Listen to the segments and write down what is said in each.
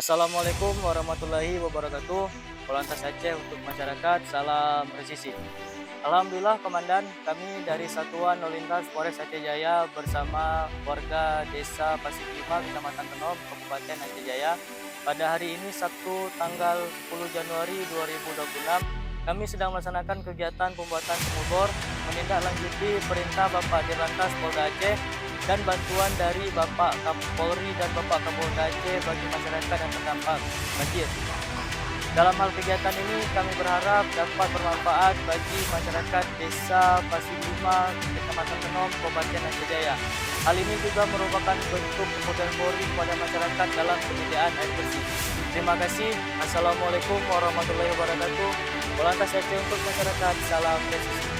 Assalamualaikum warahmatullahi wabarakatuh. Polantas Aceh untuk masyarakat, salam presisi. Alhamdulillah Komandan, kami dari Satuan Lalu Lintas Polres Aceh Jaya bersama warga Desa Pasir Lima, Kecamatan Tenom, Kabupaten Aceh Jaya. Pada hari ini Sabtu tanggal 10 Januari 2026, kami sedang melaksanakan kegiatan pembuatan sumur bor menindaklanjuti perintah Bapak Dirlantas Polda Aceh dan bantuan dari Bapak Kapolri dan Bapak Kapolda Aceh bagi masyarakat yang terdampak banjir. Dalam hal kegiatan ini kami berharap dapat bermanfaat bagi masyarakat Desa Pasir Lima, Kecamatan Tenom, Kabupaten Aceh Jaya. Hal ini juga merupakan bentuk kemudahan Polri kepada masyarakat dalam penyediaan air bersih. Terima kasih. Assalamualaikum warahmatullahi wabarakatuh. Polantas Aceh untuk masyarakat, salam presisi.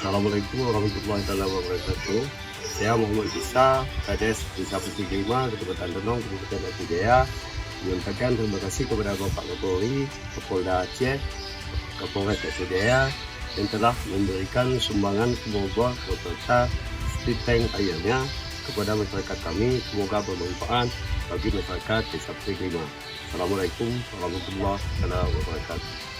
Assalamualaikum warahmatullahi wabarakatuh. Saya Muhammad Isa, Kades Desa Pasir Lima, Kecamatan Tenong, Kabupaten Aceh Jaya, menyampaikan terima kasih kepada Bapak Kapolri, Kapolda Aceh, Kapolres Aceh Jaya yang telah memberikan sumbangan sumur beserta street tank airnya kepada masyarakat kami. Semoga bermanfaat bagi masyarakat Desa Pasir Lima. Assalamualaikum warahmatullahi wabarakatuh.